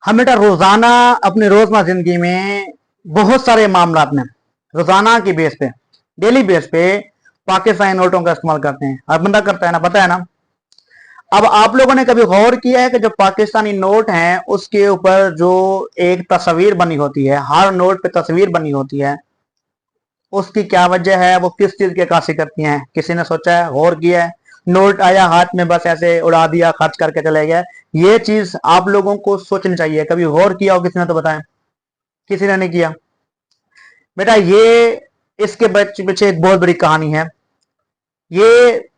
हम बेटा रोजाना अपने रोजमर्रा जिंदगी में बहुत सारे मामलात में रोजाना की बेस पे डेली बेस पे पाकिस्तानी नोटों का इस्तेमाल करते हैं। हर बंदा करता है ना, पता है ना। अब आप लोगों ने कभी गौर किया है कि जो पाकिस्तानी नोट हैं उसके ऊपर जो एक तस्वीर बनी होती है, हर नोट पे तस्वीर बनी होती है, उसकी क्या वजह है? वो किस चीज की अक्कासी करती हैं? किसी ने सोचा है, गौर किया है? नोट आया हाथ में, बस ऐसे उड़ा दिया, खर्च करके चले गए। ये चीज आप लोगों को सोचनी चाहिए। कभी गौर किया हो किसी ने तो बताएं। किसी ने नहीं किया बेटा। ये इसके पीछे एक बहुत बड़ी कहानी है। ये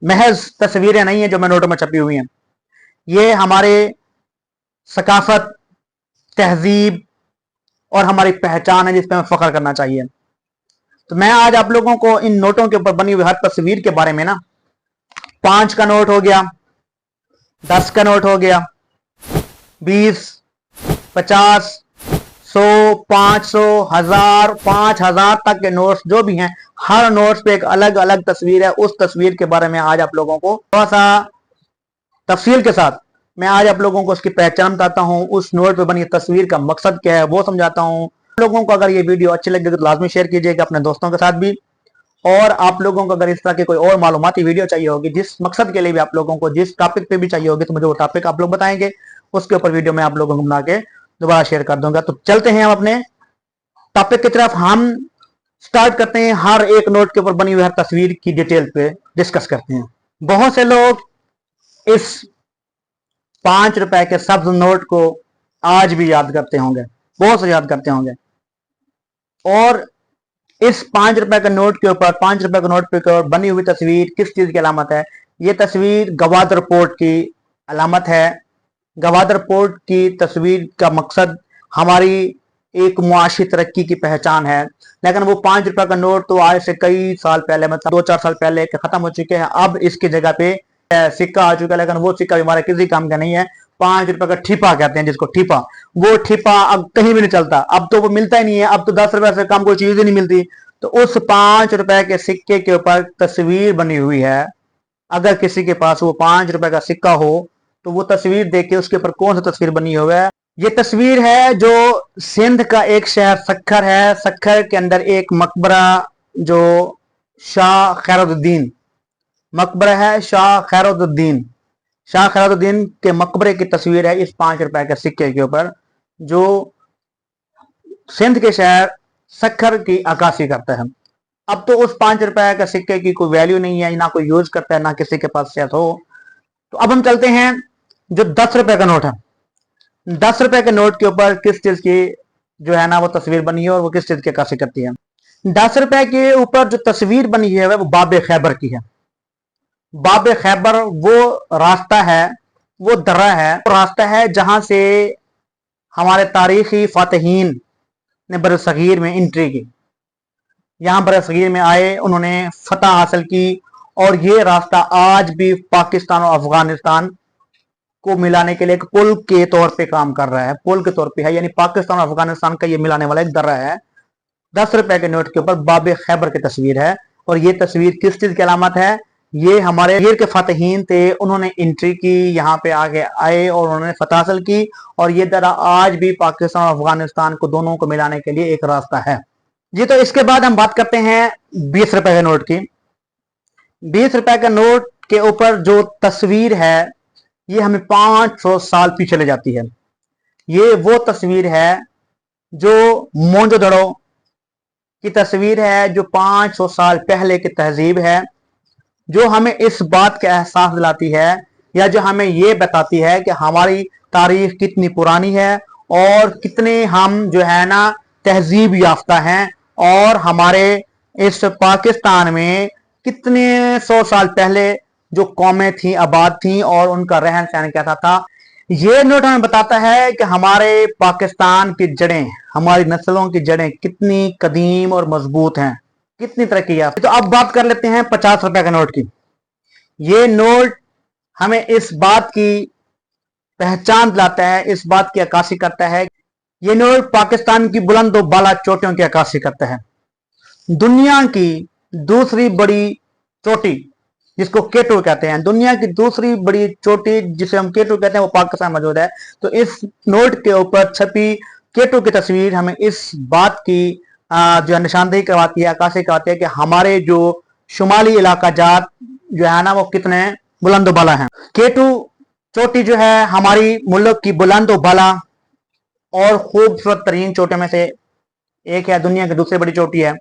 महज तस्वीरें नहीं है जो मैं नोटों में छपी हुई हैं। ये हमारे सकाफत, तहजीब और हमारी पहचान है जिस पर हमें फख्र करना चाहिए। तो मैं आज आप लोगों को इन नोटों के ऊपर बनी हुई हर तस्वीर के बारे में ना, 5 का नोट हो गया, 10 का नोट हो गया, 20, 50, 100, 500, 1000, 5000 तक के नोट्स जो भी हैं, हर नोट्स पे एक अलग अलग तस्वीर है। उस तस्वीर के बारे में आज आप लोगों को थोड़ा सा तफसील के साथ मैं आज आप लोगों को उसकी पहचान बताता हूँ। उस नोट पे बनी तस्वीर का मकसद क्या है वो समझाता हूँ। लोगों को अगर ये वीडियो अच्छी लगे तो लाजमी शेयर कीजिएगा अपने दोस्तों के साथ भी। और आप लोगों को अगर इस तरह की कोई और मालूमाती वीडियो चाहिए होगी, जिस मकसद के लिए भी आप लोगों को जिस टॉपिक पे भी चाहिए होगी, तो मुझे वो टॉपिक आप लोग बताएंगे, उसके ऊपर वीडियो मैं आप लोगों को बना के दोबारा शेयर कर दूंगा। तो चलते हैं हम अपने टॉपिक की तरफ। हम स्टार्ट करते हैं, हर एक नोट के ऊपर बनी हुई हर तस्वीर की डिटेल पे डिस्कस करते हैं। बहुत से लोग इस 5 रुपए के सब्ज नोट को आज भी याद करते होंगे, बहुत से याद करते होंगे। और इस 5 रुपए के नोट के ऊपर, 5 रुपए के नोट पे बनी हुई तस्वीर किस चीज की अलामत है? ये तस्वीर गवादर पोर्ट की अलामत है। गवादर पोर्ट की तस्वीर का मकसद हमारी एक मुआशी तरक्की की पहचान है। लेकिन वो 5 रुपए का नोट तो आज से कई साल पहले, मतलब 2-4 साल पहले खत्म हो चुके हैं। अब इसकी जगह पे सिक्का आ चुका है, लेकिन वो सिक्का भी हमारे किसी काम का नहीं है। 5 रुपए का ठीपा कहते हैं जिसको, ठीपा। वो ठीपा अब कहीं भी नहीं चलता, अब तो वो मिलता ही नहीं है। अब तो 10 रुपए से कम कोई चीज ही नहीं मिलती। तो उस 5 रुपए के सिक्के के ऊपर तस्वीर बनी हुई है। अगर किसी के पास वो 5 रुपए का सिक्का हो तो वो तस्वीर देख के उसके ऊपर कौन सी तस्वीर बनी हुई है? ये तस्वीर है जो सिंध का एक शहर सक्खर है। सक्खर के अंदर एक मकबरा जो शाह खैरुद्दीन मकबरा है, शाह खैरुद्दीन के मकबरे की तस्वीर है इस 5 रुपए के सिक्के के ऊपर, जो सिंध के शहर सक्खर की अक्कासी करता है। अब तो उस 5 रुपए के सिक्के की कोई वैल्यू नहीं है, ना कोई यूज करता है, ना किसी के पास शेयर हो। तो अब हम चलते हैं जो 10 रुपए का नोट है। 10 रुपए के नोट के ऊपर किस चीज की जो है ना वो तस्वीर बनी है और वो किस चीज की अक्कासी करती है? 10 रुपए के ऊपर जो तस्वीर बनी है वो बाब खैबर की है। बाब खैबर वो रास्ता है, वो दर्रा है, वो रास्ता है जहां से हमारे तारीखी फातहीन ने बरसगीर में एंट्री की। यहां बरसगीर में आए, उन्होंने फतह हासिल की। और ये रास्ता आज भी पाकिस्तान और अफगानिस्तान को मिलाने के लिए एक पुल के तौर पे काम कर रहा है। पुल के तौर पे है, यानी पाकिस्तान और अफगानिस्तान का ये मिलाने वाला एक दर्रा है। 10 रुपए के नोट के ऊपर बाब खैबर की तस्वीर है। और ये तस्वीर किस चीज की अलामत है? ये हमारे गिर के फातहीन थे, उन्होंने एंट्री की, यहाँ पे आगे आए और उन्होंने फतह हासिल की। और ये दर्रा आज भी पाकिस्तान और अफगानिस्तान को दोनों को मिलाने के लिए एक रास्ता है जी। तो इसके बाद हम बात करते हैं 20 रुपए के नोट की। 20 रुपए के नोट के ऊपर जो तस्वीर है ये हमें 500 साल पीछे ले जाती है। ये वो तस्वीर है जो मोहनजोदड़ो की तस्वीर है, जो 500 साल पहले की तहजीब है, जो हमें इस बात का एहसास दिलाती है या जो हमें ये बताती है कि हमारी तारीख कितनी पुरानी है और कितने हम जो है ना तहजीब याफ्ता हैं। और हमारे इस पाकिस्तान में कितने 100 साल पहले जो कौमें थी, आबाद थी और उनका रहन सहन कैसा था। ये नोट हमें बताता है कि हमारे पाकिस्तान की जड़ें, हमारी नस्लों की जड़ें कितनी कदीम और मजबूत हैं, कितनी तरक्की है। तो अब बात कर लेते हैं 50 रुपए के नोट की। ये नोट हमें इस बात की पहचान दिलाता है, इस बात की अक्कासी करता है। ये नोट पाकिस्तान की बुलंद और बाला चोटियों की अक्कासी करता है। दुनिया की दूसरी बड़ी चोटी जिसको केटू कहते हैं। दुनिया की दूसरी बड़ी चोटी जिसे हम केटू कहते हैं वो पाकिस्तान मौजूद है। तो इस नोट के ऊपर छपी केटू की तस्वीर हमें इस बात की जो है निशानदेही करवाती है, आकाशी करवाती है कि हमारे जो शुमाली इलाका जात जो है ना वो कितने बुलंद बाला हैं। केटू चोटी जो है हमारी मुल्क की बुलंद बाला और खूबसूरत तरीन चोटियों में से एक है, दुनिया की दूसरी बड़ी चोटी है,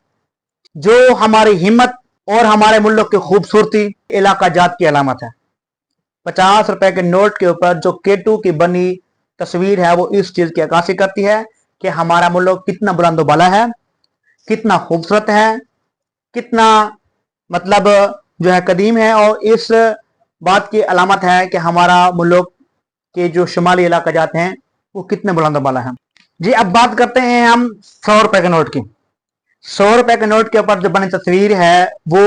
जो हमारी हिम्मत और हमारे मुल्क की खूबसूरती इलाका जात की अलामत है। 50 रुपए के नोट के ऊपर जो केटू की बनी तस्वीर है वो इस चीज की अक्कासी करती है कि हमारा मुल्क कितना बुलंद बाला है, कितना खूबसूरत है, कितना मतलब जो है कदीम है, और इस बात की अलामत है कि हमारा मुल्क के जो शुमाली इलाका जाते हैं वो कितने बुलंद बाला है। जी अब बात करते हैं हम 100 रुपए के नोट की। 100 रुपए के नोट के ऊपर जो बनी तस्वीर है वो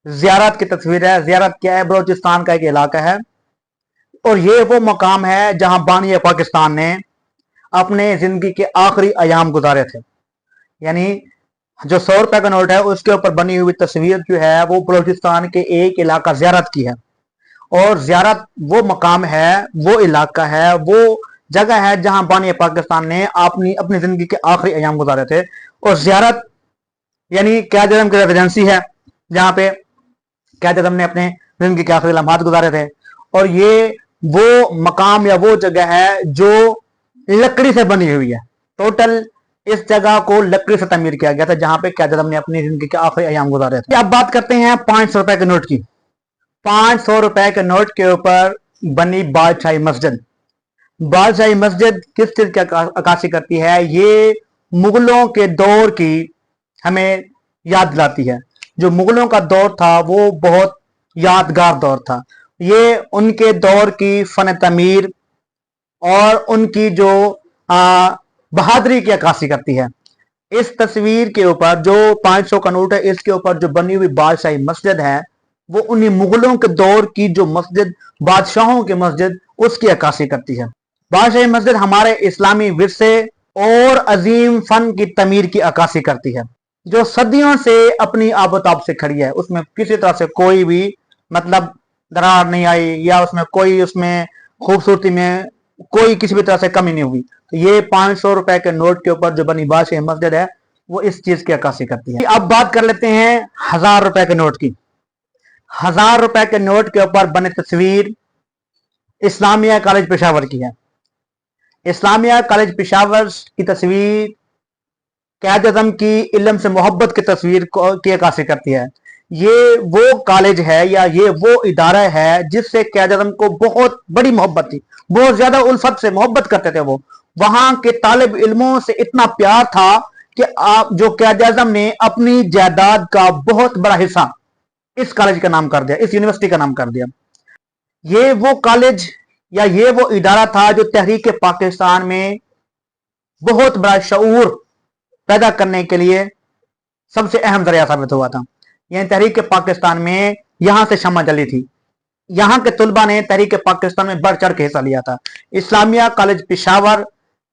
ज़ियारत की तस्वीर है। ज़ियारत क्या है? बलोचिस्तान का एक इलाका है और ये वो मकाम है जहां बानी पाकिस्तान ने अपने जिंदगी के आखिरी अयाम गुजारे थे। यानी जो 100 रुपए का नोट है उसके ऊपर बनी हुई तस्वीर जो है वो बलोचिस्तान के एक इलाका ज़ियारत की है। और ज़ियारत वो मकाम है, वो इलाका है, वो जगह है जहां बानी पाकिस्तान ने अपनी जिंदगी के आखिरी अयाम गुजारे थे। और ज़ियारत यानी क़याद आज़म की रेजिडेंसी है जहां पे क़याद आज़म ने अपने जिंदगी के आखिरी लम्हात गुजारे थे। और ये वो मकाम या वो जगह है जो लकड़ी से बनी हुई है। टोटल इस जगह को लकड़ी से तमीर किया गया था जहां पे क़याद आज़म ने अपनी जिंदगी के आखिरी अयाम गुजारे थे। अब बात करते हैं 500 रुपए के नोट की। 500 रुपए के नोट के ऊपर बनी बादशाही मस्जिद। बादशाही मस्जिद किस चीज की अक्कासी करती है? ये मुगलों के दौर की हमें याद दिलाती है। जो मुगलों का दौर था वो बहुत यादगार दौर था। ये उनके दौर की फन तमीर और उनकी जो बहादुरी की अक्कासी करती है। इस तस्वीर के ऊपर जो 500 का नोट है इसके ऊपर जो बनी हुई बादशाही मस्जिद है वो उन्हीं मुगलों के दौर की जो मस्जिद, बादशाहों की मस्जिद, उसकी अक्कासी करती है। बादशाही मस्जिद हमारे इस्लामी विरसे और अजीम फन की तमीर की अक्कासी करती है जो सदियों से अपनी आबोताब से खड़ी है। उसमें किसी तरह से कोई भी मतलब दरार नहीं आई या उसमें खूबसूरती में कोई किसी भी तरह से कमी नहीं हुई। तो ये 500 रुपए के नोट के ऊपर जो बनी बादशाही मस्जिद है वो इस चीज की अक्कासी करती है। अब बात कर लेते हैं 1000 रुपए के नोट की। 1000 रुपए के नोट के ऊपर बनी तस्वीर इस्लामिया कॉलेज पेशावर की है। इस्लामिया कॉलेज पेशावर की तस्वीर क़याद आज़म की इल्म से मोहब्बत की तस्वीर की अक्कासी करती है। ये वो कॉलेज है या ये वो इदारा है जिससे क़याद आज़म को बहुत बड़ी मोहब्बत थी, बहुत ज्यादा उल्फत से मोहब्बत करते थे वो। वहां के तालिब इल्मों से इतना प्यार था कि जो क़याद आज़म ने अपनी जायदाद का बहुत बड़ा हिस्सा इस कॉलेज का नाम कर दिया, इस यूनिवर्सिटी का नाम कर दिया। ये वो कॉलेज या ये वो इदारा था जो तहरीक पाकिस्तान में बहुत बड़ा शऊर पैदा करने के लिए सबसे अहम जरिया साबित हुआ था। यानी तहरीक पाकिस्तान में यहां से शम्मा जली थी। यहां के तुलबा ने तहरीक पाकिस्तान में बढ़ चढ़ के हिस्सा लिया था। इस्लामिया कॉलेज पेशावर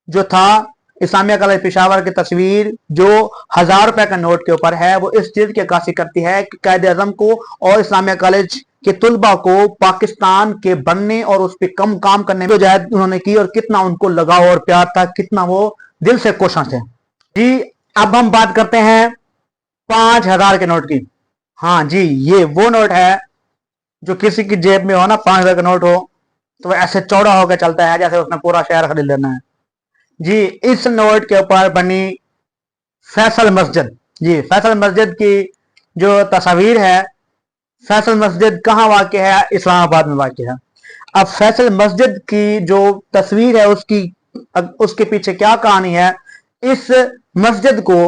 जो था, इस्लामिया कॉलेज पेशावर की तस्वीर जो 1000 रुपए का नोट के ऊपर है वो इस चीज की अक्कासी करती है कि क़याद आज़म को और इस्लामिया कॉलेज के तुलबा को पाकिस्तान के बनने और उस पर कम काम करने में जो उन्होंने की और कितना उनको लगाव और प्यार था, कितना वो दिल से कोशिश थे। जी अब हम बात करते हैं 5000 के नोट की। हाँ जी, ये वो नोट है जो किसी की जेब में हो ना, 5000 का नोट हो तो ऐसे चौड़ा होकर चलता है जैसे उसने पूरा शहर खरीद लेना है। जी इस नोट के ऊपर बनी फैसल मस्जिद। जी फैसल मस्जिद की जो तस्वीर है, फैसल मस्जिद कहाँ वाक़ है? इस्लामाबाद में वाक़ है। अब फैसल मस्जिद की जो तस्वीर है उसके पीछे क्या कहानी है? इस मस्जिद को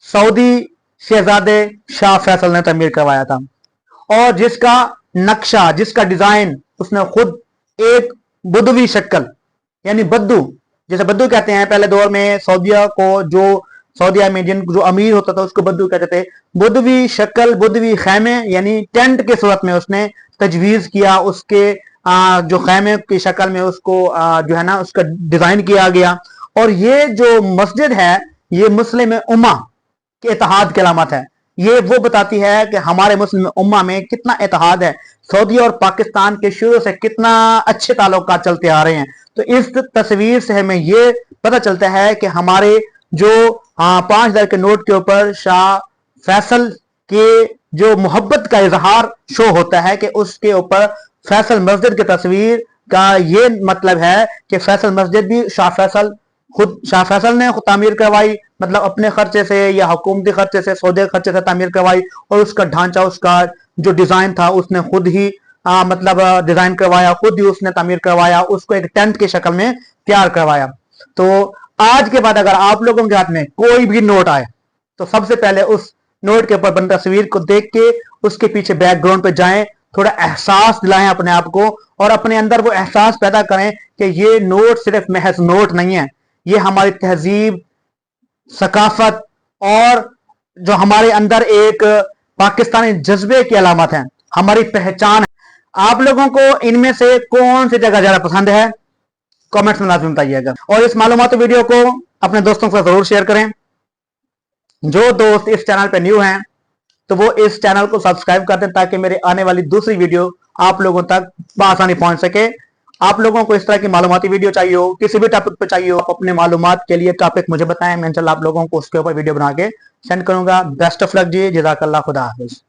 सऊदी शहजादे शाह फैसल ने तमीर करवाया था और जिसका नक्शा, जिसका डिजाइन उसने खुद एक बुद्वी शक्ल यानी बद्दू, जैसे बद्दू कहते हैं पहले दौर में सऊदिया को, जो सऊदिया में जो अमीर होता था उसको बद्दू कहते थे। बुद्वी शक्ल, बुद्वी खैमे यानी टेंट के सूरत में उसने तजवीज किया। उसके जो खैमे की शक्ल में उसको जो है ना उसका डिजाइन किया गया। और ये जो मस्जिद है ये मुस्लिम उम्मा के इत्तेहाद की अलामत है। ये वो बताती है कि हमारे मुस्लिम उम्मा में कितना इत्तेहाद है, सऊदी और पाकिस्तान के शुरू से कितना अच्छे ताल्लुकात चलते आ रहे हैं। तो इस तस्वीर से हमें ये पता चलता है कि हमारे जो 5,000 के नोट के ऊपर शाह फैसल के जो मोहब्बत का इजहार शो होता है कि उसके ऊपर फैसल मस्जिद की तस्वीर का ये मतलब है कि फैसल मस्जिद भी शाह फैसल ने खुद तामीर करवाई, मतलब अपने खर्चे से या हुकूमती खर्चे से, सौदे खर्चे से तामीर करवाई, और उसका ढांचा, उसका जो डिजाइन था उसने खुद ही मतलब डिजाइन करवाया, खुद ही उसने तामीर करवाया, उसको एक टेंट की शक्ल में तैयार करवाया। तो आज के बाद अगर आप लोगों के हाथ में कोई भी नोट आए तो सबसे पहले उस नोट के ऊपर बनी तस्वीर को देख के उसके पीछे बैकग्राउंड पे जाएं, थोड़ा एहसास दिलाएं अपने आप को, और अपने अंदर वो एहसास पैदा करें कि ये नोट सिर्फ महज नोट नहीं है, ये हमारी तहजीब, सकाफत और जो हमारे अंदर एक पाकिस्तानी जज्बे की अलामत है, हमारी पहचान है। आप लोगों को इनमें से कौन सी जगह ज्यादा पसंद है, कमेंट्स में लाजमी बताइएगा, और इस मालूमाती वीडियो को अपने दोस्तों के साथ जरूर शेयर करें। जो दोस्त इस चैनल पे न्यू हैं तो वो इस चैनल को सब्सक्राइब कर दें ताकि मेरे आने वाली दूसरी वीडियो आप लोगों तक बआसानी पहुंच सके। आप लोगों को इस तरह की मालूमाती वीडियो चाहिए हो, किसी भी टॉपिक पे चाहिए हो, आप अपने मालूमात के लिए टॉपिक मुझे बताएं, मैं इंशाल्लाह आप लोगों को उसके ऊपर वीडियो बना के सेंड करूंगा। बेस्ट ऑफ लक जी, जज़ाकल्लाह, खुदा हाफिज़।